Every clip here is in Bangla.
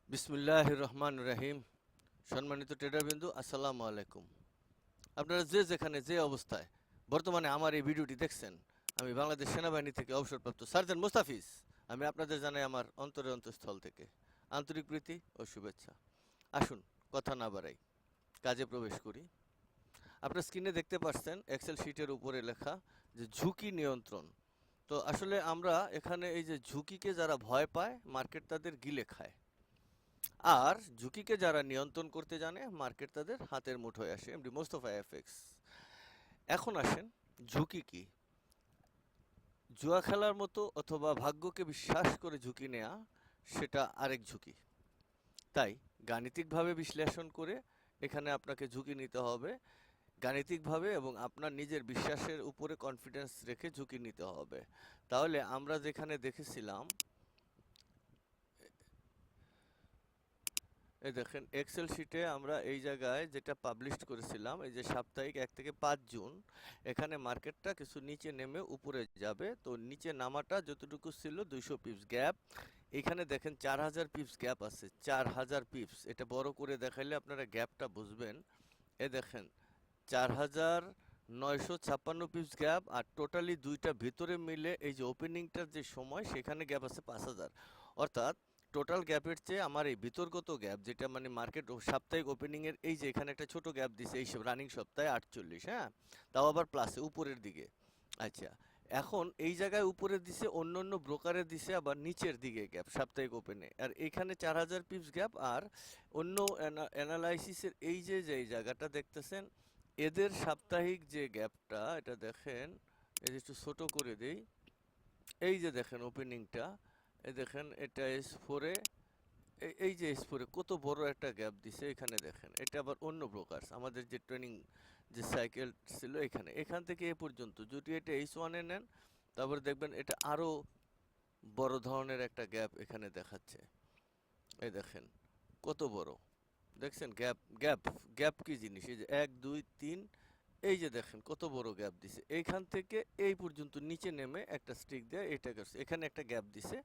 বিসমিল্লাহির রহমানির রহিম। সম্মানিত ট্রেডারবৃন্দ, আসসালামু আলাইকুম। আপনারা যে যেখানে যে অবস্থায় বর্তমানে আমার এই ভিডিওটি দেখছেন, আমি বাংলাদেশ সেনাবাহিনী থেকে অবসরপ্রাপ্ত সার্জেন্ট মোস্তাফিজ। আমি আপনাদের জানাই আমার অন্তরের অন্তঃস্থল থেকে আন্তরিক প্রীতি ও শুভেচ্ছা। আসুন, কথা না বাড়াই, কাজে প্রবেশ করি। আপনার স্ক্রিনে দেখতে পাচ্ছেন এক্সেল শিটের উপরে লেখা যে ঝুঁকি নিয়ন্ত্রণ। তো আসলে আমরা এখানে এই যে ঝুঁকিকে যারা ভয় পায়, মার্কেট তাদের গিলে খায়। আর ঝুঁকিকে যারা নিয়ন্ত্রণ করতে জানে, মার্কেট তাদের হাতের মুঠোয় আসে। MD Mostafa FX. এখন আসেন, ঝুঁকি কি? জুয়া খেলার মতো অথবা ভাগ্যকে বিশ্বাস করে ঝুঁকি নেওয়া, সেটা আরেক ঝুঁকি। তাই গাণিতিকভাবে বিশ্লেষণ করে এখানে আপনাকে ঝুঁকি নিতে হবে। গাণিতিকভাবে এবং আপনার নিজের বিশ্বাসের উপরে কনফিডেন্স রেখে ঝুঁকি নিতে হবে। তাহলে আমরা যেখানে দেখেছিলাম, এই দেখেন এক্সেল শিটে আমরা এই জায়গায় যেটা পাবলিশ করেছিলাম, এই যে সাপ্তাহিক 1 থেকে 5 জুন, এখানে মার্কেটটা কিছু নিচে নেমে উপরে যাবে। তো নিচে নামাটা যতটুকু ছিল 200 পিপস গ্যাপ। এখানে দেখেন 4000 পিপস গ্যাপ আছে, 4000 পিপস। এটা বড় করে দেখাইলে আপনারা গ্যাপটা বুঝবেন। এ দেখেন 4956 পিপস গ্যাপ, আর টোটালি দুইটা ভিতরে মিলে এই যে ওপেনিংটার যে সময়, সেখানে গ্যাপ আছে 5000। অর্থাৎ টোটাল গ্যাপের চেয়ে আমার এই বিতর্কত গ্যাপ, যেটা মানে মার্কেট সাপ্তাহিক ওপেনিং এর, এই যে এখানে একটা ছোট গ্যাপ দিছে এই রানিং সপ্তাহে 48, হ্যাঁ, তাও আবার প্লাসে উপরের দিকে। আচ্ছা, এখন এই জায়গায় উপরে দিছে, অন্য অন্য ব্রোকারে দিছে আবার নিচের দিকে গ্যাপ সাপ্তাহিক ওপেনে, আর এখানে 4000 পিপস গ্যাপ। আর অন্য অ্যানালাইসিসের এই যে যে জায়গাটা দেখতেছেন, এদের সাপ্তাহিক যে গ্যাপটা, এটা দেখেন, এই যে একটু ছোট করে দেই, এই যে দেখেন ওপেনিংটা, এই দেখেন এটা S4-এ, এই যে S4-এ কত বড় একটা গ্যাপ দিছে। এখানে দেখেন এটা আবার অন্য ব্রোকারস, আমাদের যে ট্রেনিং যে সাইকেল ছিল, এখান থেকে এ পর্যন্ত যদি এটা H1-এ নেন, তারপরে দেখবেন এটা আরো বড় ধরনের একটা গ্যাপ এখানে দেখাচ্ছে। এই দেখেন কত বড়, দেখছেন গ্যাপ? গ্যাপ কি জিনিস? এই যে 1 2 3, এই যে দেখেন কত বড় গ্যাপ দিছে। এইখান থেকে এই পর্যন্ত নিচে নেমে একটা স্টিক দেয়, এটা করছে, এখানে একটা গ্যাপ দিছে।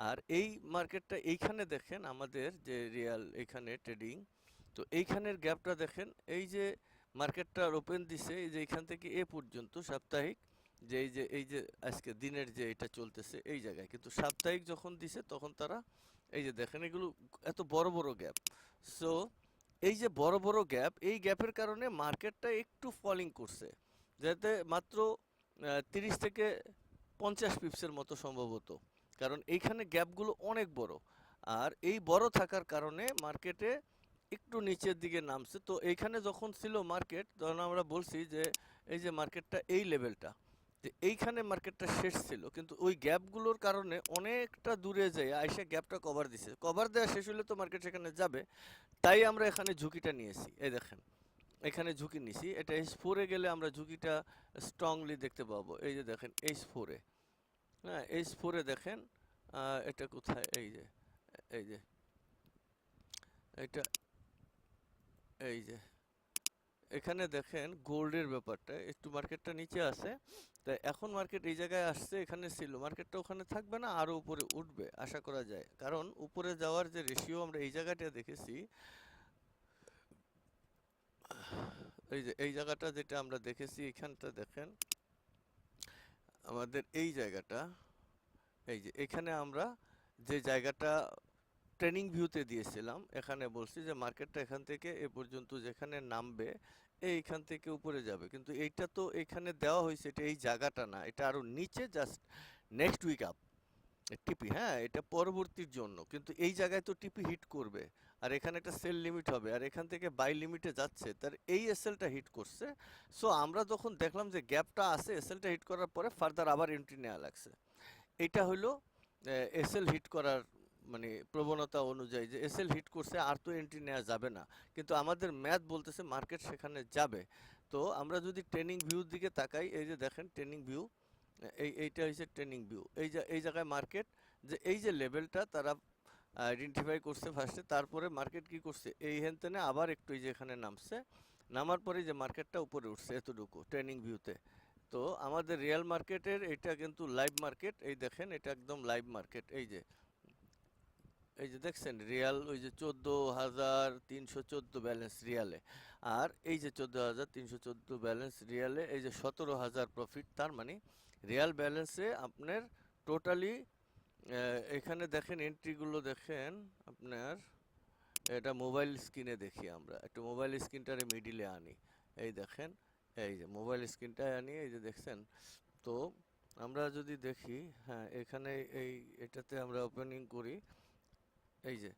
আর এই মার্কেটটা এইখানে দেখেন, আমাদের যে রিয়াল এখানে ট্রেডিং, তো এইখানের গ্যাপটা দেখেন। এই যে মার্কেটটার ওপেন দিছে, এই যে এইখান থেকে এ পর্যন্ত সাপ্তাহিক, যে এই যে আজকে দিনের যে এটা চলতেছে এই জায়গায়, কিন্তু সাপ্তাহিক যখন দিছে তখন তারা, এই যে দেখেন এগুলো এত বড় বড় গ্যাপ। সো এই যে বড় বড় গ্যাপ, এই গ্যাপের কারণে মার্কেটটা একটু ফলিং করছে, যাতে মাত্র 30 থেকে 50 পিপসের মতো সম্ভবত। কারণ এইখানে গ্যাপগুলো অনেক বড়, আর এই বড় থাকার কারণে মার্কেটে একটু নিচের দিকে নামছে। তো এইখানে যখন ছিল মার্কেট, তখন আমরা বলছি যে এই যে মার্কেটটা এই লেভেলটা, যে এইখানে মার্কেটটা শেষ ছিল, কিন্তু ওই গ্যাপগুলোর কারণে অনেকটা দূরে যায় আইসা গ্যাপটা কভার দিছে। কভার দেওয়া শেষ হলে তো মার্কেট সেখানে যাবে। তাই আমরা এখানে ঝুঁকিটা নিয়েছি। এই দেখেন এখানে ঝুঁকি নিছি, এটা H4-এ গেলে আমরা ঝুঁকিটা স্ট্রংলি দেখতে পাবো। এই যে দেখেন H4-এ, হ্যাঁ, H4-এ দেখেন এটা কোথায়, এই যে এটা, এই যে এখানে দেখেন গোল্ডের ব্যাপারটা, একটু মার্কেটটা নিচে আছে। তাই এখন মার্কেট এই জায়গায় আসছে, এখানে ছিল, মার্কেটটা ওখানে থাকবে না, আরো উপরে উঠবে আশা করা যায়। কারণ উপরে যাওয়ার যে রেশিও আমরা এই জায়গাটা দেখেছি, এই যে এই জায়গাটা যেটা আমরা দেখেছি, এখানটা দেখেন আমাদের এই জায়গাটা, এই যে এখানে আমরা যে জায়গাটা ট্রেনিং ভিউতে দিয়েছিলাম, এখানে বলছি যে মার্কেটটা এখান থেকে এ পর্যন্ত যেখানে নামবে, এইখান থেকে উপরে যাবে। কিন্তু এইটা তো এখানে দেওয়া হয়েছে, এটা এই জায়গাটা না, এটা আরো নিচে, জাস্ট নেক্সট উইক আপ টিপি, হ্যাঁ, এটা পরবর্তীর জন্য। কিন্তু এই জায়গায় তো টিপি হিট করবে, আর এখানে একটা সেল লিমিট হবে, আর এখান থেকে বাই লিমিটে যাচ্ছে, তার এই এসএলটা হিট করছে। সো আমরা যখন দেখলাম যে গ্যাপটা আছে, এসএলটা হিট করার পরে ফার্দার আবার এন্ট্রি নেওয়া লাগছে। এটা হলো এসএল হিট করার মানে প্রবণতা অনুযায়ী, যে এসএল হিট করছে আর তো এন্ট্রি নেওয়া যাবে না, কিন্তু আমাদের ম্যাথ বলতেছে মার্কেট সেখানে যাবে। তো আমরা যদি ট্রেনিং ভিউর দিকে তাকাই, এই যে দেখেন ট্রেনিং ভিউ, এইটা হচ্ছে ট্রেনিং ভিউ। এই জায়গায় মার্কেট যে এই যে লেভেলটা তারা আইডেন্টিফাই করছে ফার্স্টে, তারপরে মার্কেট কি করছে, এই হেনতেনে আবার একটু এই যে এখানে নামছে, নামার পরে যে মার্কেটটা উপরে উঠছে এতটুকু ট্রেনিং ভিউতে। তো আমাদের রিয়েল মার্কেটের এটা কিন্তু লাইভ মার্কেট, এই দেখেন এটা একদম লাইভ মার্কেট। এই যে দেখছেন রিয়াল ওই যে 14,314 ব্যালেন্স রিয়ালে, আর এই যে 14,314 ব্যালেন্স রিয়ালে, এই যে 17,000 প্রফিট। তার মানে রিয়াল ব্যালেন্সে আপনার টোটালি, এখানে দেখেন এন্ট্রিগুলো দেখেন আপনার, এটা মোবাইল স্ক্রিনে দেখি, আমরা একটু মোবাইল স্ক্রিনটারে মিডিলে আনি। এই দেখেন, এই যে মোবাইল স্ক্রিনটায় আনি, এই যে দেখছেন। তো আমরা যদি দেখি, হ্যাঁ এখানে এই এটাতে আমরা ওপেনিং করি, এই যে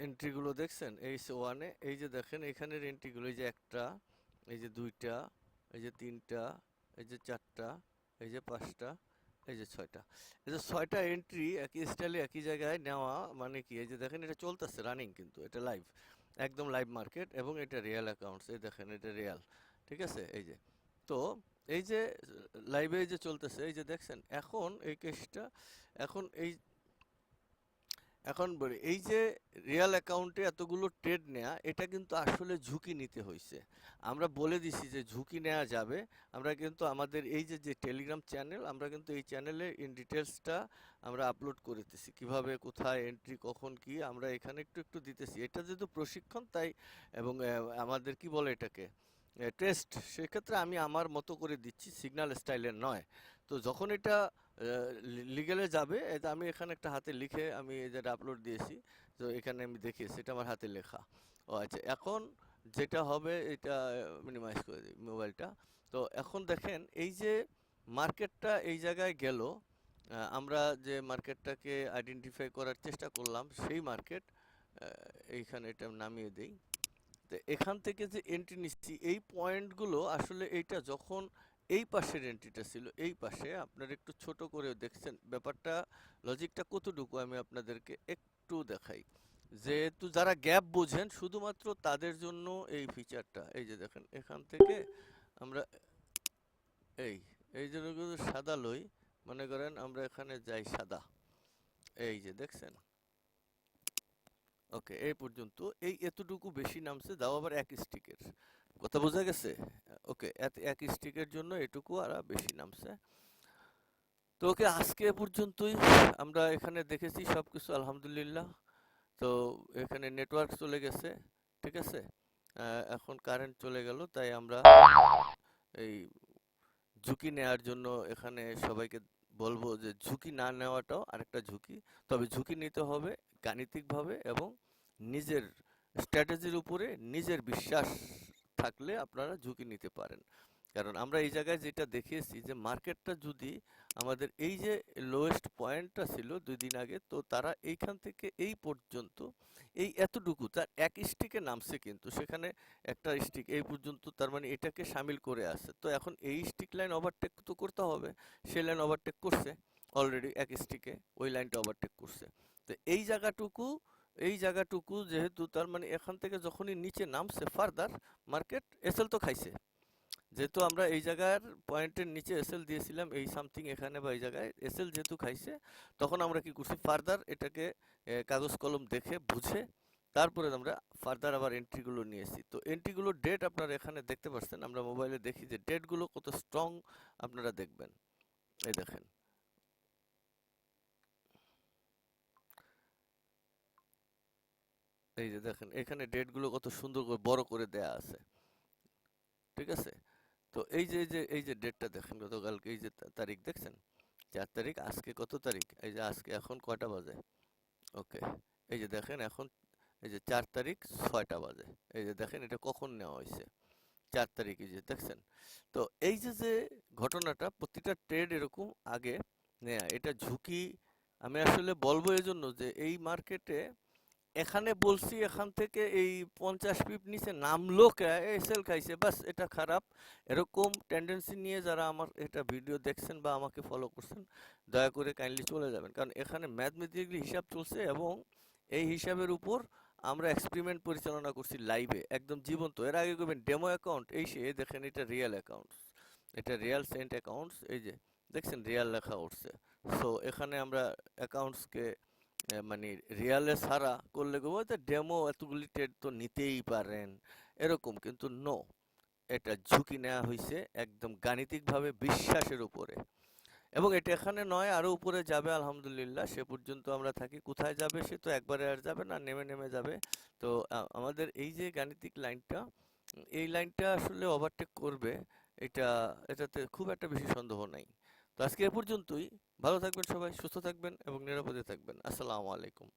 এন্ট্রিগুলো দেখছেন এই ওয়ানে, এই যে দেখেন এখানের এন্ট্রিগুলো, এই যে একটা, এই যে দুইটা, এই যে তিনটা, এই যে চারটা, এই যে পাঁচটা, এই যে ছয়টা, এই যে ছয়টা এন্ট্রি একই স্টাইলে একই জায়গায় নেওয়া, মানে কি এই যে দেখেন এটা চলতেছে রানিং, কিন্তু এটা লাইভ, একদম লাইভ মার্কেট, এবং এটা রিয়েল অ্যাকাউন্টস, এই দেখেন এটা রিয়াল, ঠিক আছে। এই যে, তো এই যে লাইভে এই যে চলতেছে, এই যে দেখছেন এখন এই কেসটা, এখন এখন বলি এই যে রিয়াল অ্যাকাউন্টে এতগুলো ট্রেড নেয়া, এটা কিন্তু আসলে ঝুঁকি নিতে হয়েছে। আমরা বলে দিছি যে ঝুঁকি নেওয়া যাবে। আমরা কিন্তু আমাদের এই যে টেলিগ্রাম চ্যানেল, আমরা কিন্তু এই চ্যানেলে ইন ডিটেলসটা আমরা আপলোড করতেছি, কিভাবে কোথায় এন্ট্রি কখন কি, আমরা এখানে একটু একটু দিতেছি। এটা যেহেতু প্রশিক্ষণ তাই, এবং আমাদের কি বলে এটাকে টেস্ট, সেক্ষেত্রে আমি আমার মতো করে দিচ্ছি, সিগন্যাল স্টাইলের নয়। তো যখন এটা লিগেলে যাবে, এটা আমি এখানে একটা হাতে লিখে আমি যেটা আপলোড দিয়েছি, তো এখানে আমি দেখিয়েছি এটা আমার হাতে লেখা। ও আচ্ছা, এখন যেটা হবে এটা মিনিমাইজ করে দিই মোবাইলটা। তো এখন দেখেন এই যে মার্কেটটা এই জায়গায় গেল, আমরা যে মার্কেটটাকে আইডেন্টিফাই করার চেষ্টা করলাম, সেই মার্কেট এইখানে এটা নামিয়ে দেই। তো এখান থেকে যে এন্ট্রি নিচ্ছি, এই পয়েন্টগুলো আসলে এইটা যখন এই পাশের এন্ট্রিটা ছিল, এই পাশে আপনার একটু ছোট করে দেখছেন ব্যাপারটা, লজিকটা কতটুকু আমি আপনাদেরকে একটু দেখাই। যেহেতু যারা গ্যাপ বোঝেন শুধুমাত্র তাদের জন্য এই ফিচারটা, এই যে দেখেন এখান থেকে আমরা এই এই জন্য কিন্তু সাদা লই, মনে করেন আমরা এখানে যাই সাদা, এই যে দেখছেন, ওকে এই পর্যন্ত, এই এতটুকু বেশি নামছে, দাও আবার এক স্টিকের, কথা বোঝা গেছে। ওকে, এক স্টিকের জন্য এটুকু আর বেশি নামছে। তো ওকে, আজকে পর্যন্তই আমরা এখানে দেখেছি সবকিছু আলহামদুলিল্লাহ। তো এখানে নেটওয়ার্ক চলে গেছে, ঠিক আছে, এখন কারেন্ট চলে গেল, তাই আমরা এই ঝুঁকি নেওয়ার জন্য এখানে সবাইকে বলবো যে ঝুঁকি না নেওয়াটাও আরেকটা ঝুঁকি, তবে ঝুঁকি নিতে হবে গাণিতিকভাবে, এবং নিজের স্ট্র্যাটেজির উপরে নিজের বিশ্বাস থাকলে আপনারা ঝুঁকি নিতে পারেন। কারণ আমরা এই জায়গায় যেটা দেখিয়েছি যে মার্কেটটা যদি আমাদের এই যে লোয়েস্ট পয়েন্টটা ছিল 2 দিন আগে, তো তারা এইখান থেকে এই পর্যন্ত এই এতটুকু তার এক স্টিকে নামছে, কিন্তু সেখানে একটা স্টিক এই পর্যন্ত, তার মানে এটাকে সামিল করে আছে। তো এখন এই স্টিক লাইন ওভারটেক তো করতে হবে, সে লাইন ওভারটেক করছে অলরেডি, এক স্টিকে ওই লাইনটা ওভারটেক করছে। তো এই জায়গাটুকু যেহেতু, তার মানে এখান থেকে যখনই নিচে নামছে ফার্দার মার্কেট এসএল তো খাইছে, যেহেতু আমরা এই জায়গার পয়েন্টের নিচে এসএল দিয়েছিলাম এই সামথিং এখানে, বা এই জায়গায় এসএল যেহেতু খাইছে, তখন আমরা কি করছি ফার্দার এটাকে কাগজ কলম দেখে বুঝে তারপরে আমরা ফার্দার আবার এন্ট্রিগুলো নিয়েছি। তো এন্ট্রিগুলোর ডেট আপনারা এখানে দেখতে পাচ্ছেন, আমরা মোবাইলে দেখি যে ডেটগুলো কত স্ট্রং, আপনারা দেখবেন, এই দেখেন, এই যে দেখেন এখানে ডেটগুলো কত সুন্দর করে বড় করে দেয়া আছে, ঠিক আছে। তো এই যে ডেটটা দেখেন, গতকালকে এই যে তারিখ দেখছেন, 4 তারিখ, আজকে কত তারিখ, এই যে আজকে এখন কয়টা বাজে, ওকে, এই যে দেখেন এখন এই যে 4 তারিখ 6টা বাজে, এই যে দেখেন এটা কখন নেওয়া হয়েছে, 4 তারিখ, এই যে দেখছেন। তো এই যে ঘটনাটা, প্রতিটা ট্রেড এরকম আগে নেয়া, এটা ঝুঁকি। আমি আসলে বলবো এজন্য যে এই মার্কেটে এখানে বলছি, এখান থেকে এই 50 পিপ নিচে নামলো এসএল খাইছে, বাস এটা খারাপ। এরকম টেন্ডেন্সি নিয়ে যারা আমার এটা ভিডিও দেখছেন বা আমাকে ফলো করছেন, দয়া করে কাইন্ডলি চলে যাবেন, কারণ এখানে ম্যাথমেটিক্যালি হিসাব চলছে, এবং এই হিসাবের উপর আমরা এক্সপেরিমেন্ট পরিচালনা করছি লাইভে, একদম জীবন্ত। এর আগে করবেন ডেমো অ্যাকাউন্ট, এই সে দেখেন এটা রিয়েল অ্যাকাউন্টস, এটা রিয়েল সেন্ট অ্যাকাউন্টস, এই যে দেখছেন রিয়াল লেখা উঠছে। সো এখানে আমরা অ্যাকাউন্টসকে মানে রিয়ালে ছাড়া করলে গো ডেমো এতগুলি ট্রেড তো নিতেই পারেন এরকম, কিন্তু নো, এটা ঝুঁকি নেওয়া হয়েছে একদম গাণিতিকভাবে বিশ্বাসের উপরে। এবং এটা এখানে নয়, আরো উপরে যাবে আলহামদুলিল্লাহ। সে পর্যন্ত আমরা থাকি। কোথায় যাবে সে তো একবারে আর যাবে না, নেমে নেমে যাবে। তো আমাদের এই যে গাণিতিক লাইনটা, এই লাইনটা আসলে ওভারটেক করবে, এটা, এটাতে খুব একটা বেশি সন্দেহ নাই। তো আজকে এ পর্যন্তই। ভালো থাকবেন সবাই, সুস্থ থাকবেন এবং নিরাপদে থাকবেন। আসসালামু আলাইকুম।